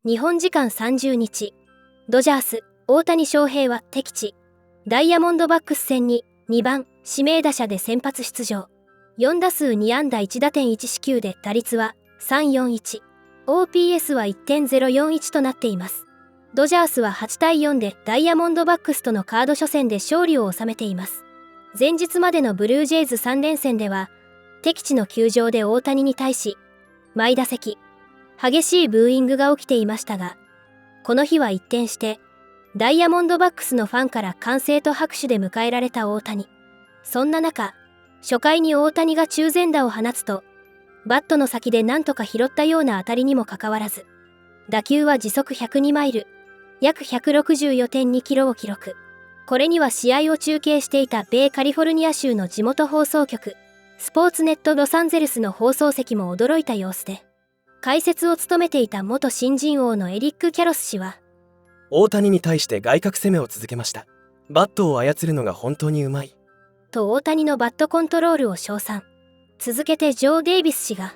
日本時間30日、ドジャース、大谷翔平は敵地、ダイヤモンドバックス戦に2番指名打者で先発出場。4打数2安打1打点1四球で打率は341、OPS は 1.041 となっています。ドジャースは8対4でダイヤモンドバックスとのカード初戦で勝利を収めています。前日までのブルージェイズ3連戦では、敵地の球場で大谷に対し、毎打席、激しいブーイングが起きていましたが、この日は一転して、ダイヤモンドバックスのファンから歓声と拍手で迎えられた大谷。そんな中、初回に大谷が中前打を放つと、バットの先で何とか拾ったような当たりにもかかわらず、打球は時速102マイル、約 164.2 キロを記録。これには試合を中継していた米カリフォルニア州の地元放送局、スポーツネットロサンゼルスの放送席も驚いた様子で、解説を務めていた元新人王のエリック・キャロス氏は、大谷に対して外角攻めを続けました。バットを操るのが本当にうまい。と大谷のバットコントロールを称賛。続けてジョー・デイビス氏が、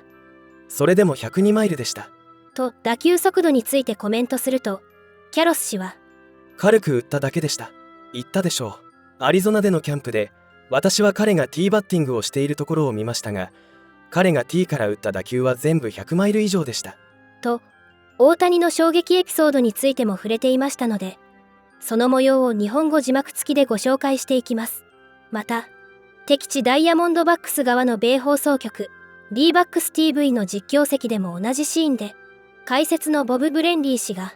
それでも102マイルでした。と打球速度についてコメントすると、キャロス氏は、軽く打っただけでした。言ったでしょう。アリゾナでのキャンプで、私は彼がティーバッティングをしているところを見ましたが、彼がティーから打った打球は全部100マイル以上でした。と、大谷の衝撃エピソードについても触れていましたので、その模様を日本語字幕付きでご紹介していきます。また、敵地ダイヤモンドバックス側の米放送局、D バックス TV の実況席でも同じシーンで、解説のボブ・ブレンリー氏が、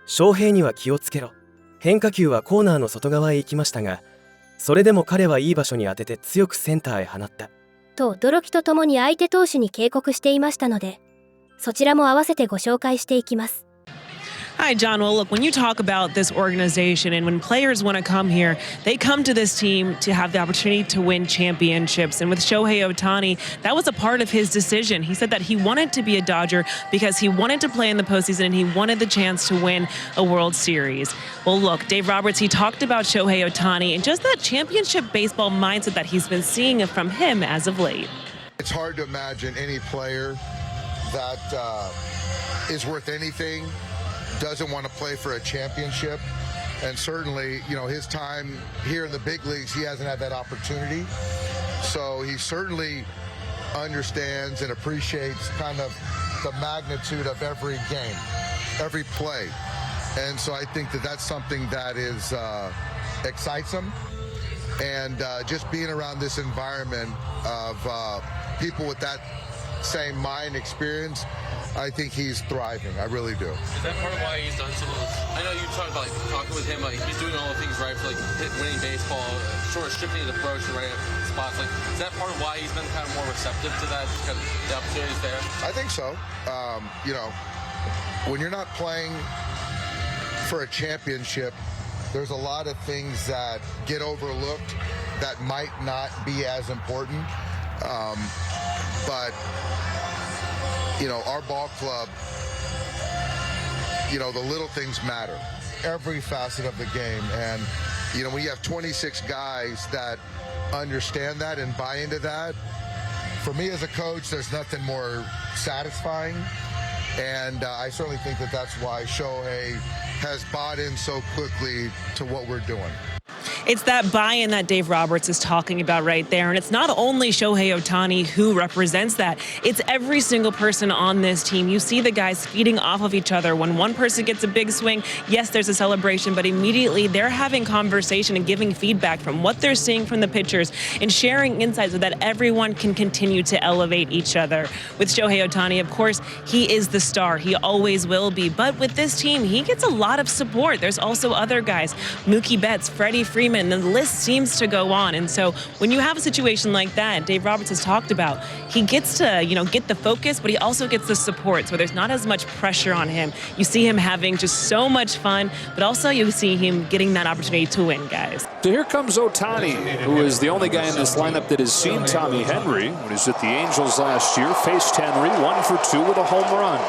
翔平には気をつけろ。変化球はコーナーの外側へ行きましたが、それでも彼はいい場所に当てて強くセンターへ放った。と驚きとともに相手投手に警告していましたので、そちらも合わせてご紹介していきます。Hi, John. Well, look, when you talk about this organization and when players want to come here, they come to this team to have the opportunity to win championships. And with Shohei Ohtani, that was a part of his decision. He said that he wanted to be a Dodger because he wanted to play in the postseason and he wanted the chance to win a World Series. Well, look, Dave Roberts, he talked about Shohei Ohtani and just that championship baseball mindset that he's been seeing from him as of late. It's hard to imagine any player that is worth anything doesn't want to play for a championship, and certainly, you know, his time here in the big leagues, he hasn't had that opportunity. So he certainly understands and appreciates kind of the magnitude of every game, every play. And so I think that that's something that is excites him. And just being around this environment of people with that same mind experience, I think he's thriving. I really do. Is that part of why he's done some of those? I know you talked about like talking with him, like he's doing all the things right for like winning baseball, sort of shifting his approach to right spots. Like, is that part of why he's been kind of more receptive to that, kind of the opportunities there? I think so. You know, when you're not playing for a championship, there's a lot of things that get overlooked that might not be as important. But you know, our ball club, you know, the little things matter. Every facet of the game. And, you know, when you have 26 guys that understand that and buy into that, for me as a coach, there's nothing more satisfying. And I certainly think that that's why Shohei has bought in so quickly to what we're doing. It's that buy-in that Dave Roberts is talking about right there. And it's not only Shohei Ohtani who represents that. It's every single person on this team. You see the guys feeding off of each other. When one person gets a big swing, yes, there's a celebration, but immediately they're having conversation and giving feedback from what they're seeing from the pitchers and sharing insights so that everyone can continue to elevate each other. With Shohei Ohtani, of course, he is the star. He always will be. But with this team, he gets a lot of support. There's also other guys, Mookie Betts, Freddie Freeman, and the list seems to go on. And so when you have a situation like that, Dave Roberts has talked about, he gets to, you know, get the focus, but he also gets the support. So there's not as much pressure on him. You see him having just so much fun, but also you see him getting that opportunity to win, guys. So here comes Ohtani, who is the only guy in this lineup that has seen Tommy Henry when he was at the Angels last year. Faced Henry, 1 for 2 with a home run.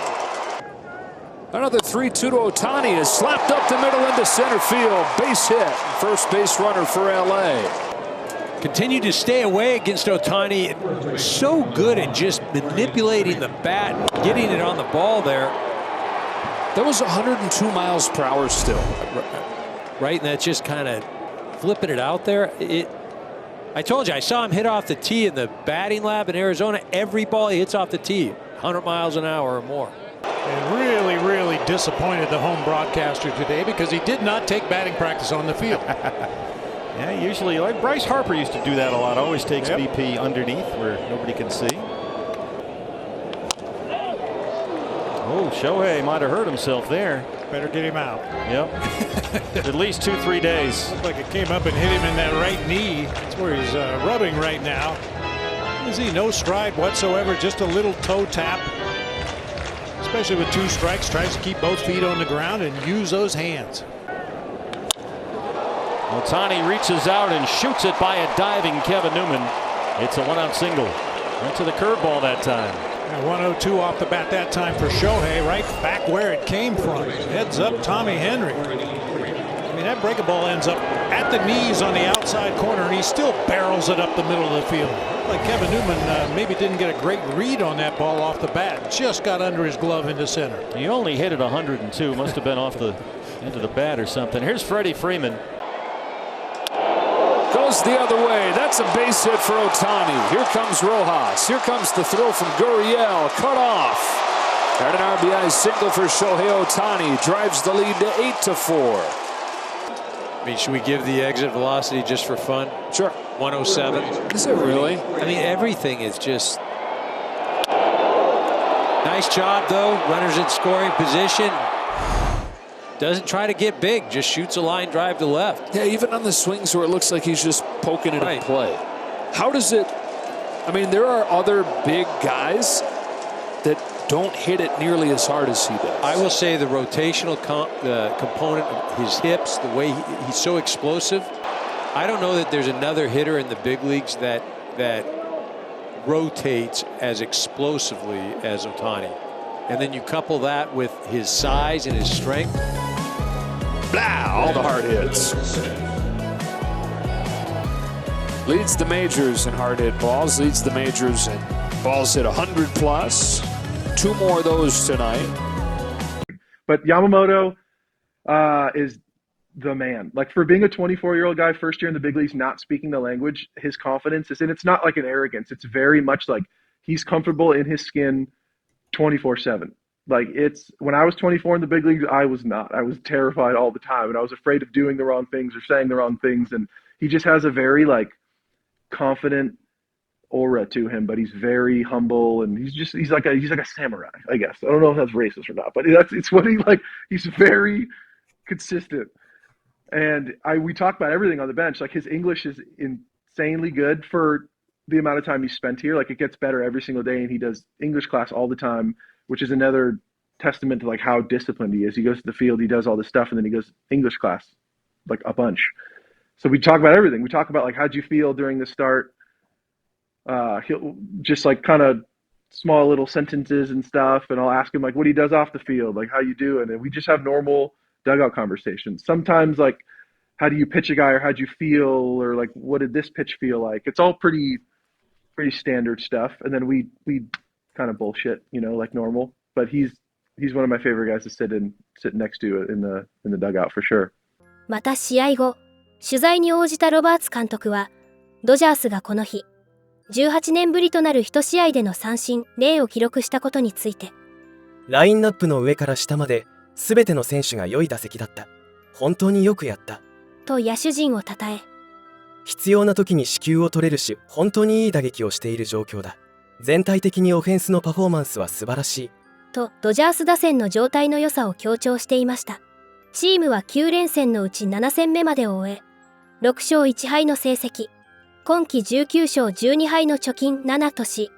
Another 3-2 to Ohtani is slapped up the middle into center field. Base hit. First base runner for LA. Continue to stay away against Ohtani. So good at just manipulating the bat, getting it on the ball there. That was 102 miles per hour still. Right, and that's just kind of flipping it out there. I told you, I saw him hit off the tee in the batting lab in Arizona. Every ball he hits off the tee, 100 miles an hour or more. And really, really disappointed the home broadcaster today because he did not take batting practice on the field. Yeah, usually, like Bryce Harper used to do that a lot. Always takes BP underneath where nobody can see. Oh, Shohei might have hurt himself there. Better get him out. Yep. At least 2-3 days. Looked like it came up and hit him in that right knee. That's where he's rubbing right now. You see, no stride whatsoever, just a little toe tap. Especially with 2 strikes, tries to keep both feet on the ground and use those hands. Ohtani reaches out and shoots it by a diving Kevin Newman. It's a 1-out single. Went to the curveball that time. 102 off the bat that time for Shohei, right back where it came from. Heads up Tommy Henry. I mean, that breaking ball ends up at the knees on the outside corner, and he still barrels it up the middle of the field. Like Kevin Newman maybe didn't get a great read on that ball off the bat. Just got under his glove into center. He only hit it 102. Must have been off the into the bat or something. Here's Freddie Freeman. Goes the other way. That's a base hit for Ohtani. Here comes Rojas. Here comes the throw from Gurriel. Cut off. And an RBI single for Shohei Ohtani. Drives the lead to 8-4. I mean, should we give the exit velocity just for fun? Sure. 107. Is it really? I mean, everything is just... Nice job, though. Runners in scoring position. Doesn't try to get big, just shoots a line drive to left. Yeah, even on the swings where it looks like he's just poking it in play. How does it... I mean, there are other big guys that don't hit it nearly as hard as he does. I will say the rotational component of his hips, the way he's so explosive. I don't know that there's another hitter in the big leagues that rotates as explosively as Ohtani. And then you couple that with his size and his strength. Blah! All the hard hits. Leads the majors in hard hit balls. Leads the majors in balls hit 100 plus. 2 more of those tonight. But Yamamoto is the man. Like, for being a 24-year-old guy, first year in the big leagues, not speaking the language, his confidence is, and it's not like an arrogance. It's very much like he's comfortable in his skin 24/7. Like, it's, when I was 24 in the big leagues, I was not. I was terrified all the time, and I was afraid of doing the wrong things or saying the wrong things. And he just has a very, like, confident aura to him, but he's very humble, and he's like a samurai, I guess. I don't know if that's racist or not, but it's what he like. He's very consistent, and we talk about everything on the bench. Like, his English is insanely good for the amount of time he spent here. Like, it gets better every single day, and he does English class all the time, which is another testament to like how disciplined he is. He goes to the field, he does all this stuff, and then he goes English class like a bunch. So we talk about everything. We talk about like, how'd you feel during the start? He'll just like kind of small little sentences and stuff, and I'll ask him like what he does off the field, like how you doing, and we just have normal dugout conversations. Sometimes like, how do you pitch a guy, or how'd you feel, or like what did this pitch feel like? It's all pretty standard stuff, and then we kind of bullshit, like normal. But he's one of my favorite guys to sit next to in the dugout for sure. また試合後、取材に応じたロバーツ監督は、ドジャースがこの日、18年ぶりとなる1試合での三振0を記録したことについて、ラインナップの上から下まで全ての選手が良い打席だった。本当によくやった。と野手陣を称え、必要な時に四球を取れるし、本当にいい打撃をしている状況だ。全体的にオフェンスのパフォーマンスは素晴らしい。とドジャース打線の状態の良さを強調していました。チームは9連戦のうち7戦目までを終え、6勝1敗の成績、今季19勝12敗の貯金7とし、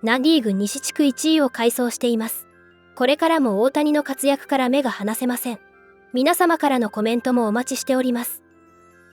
ナ・リーグ西地区1位を快走しています。これからも大谷の活躍から目が離せません。皆様からのコメントもお待ちしております。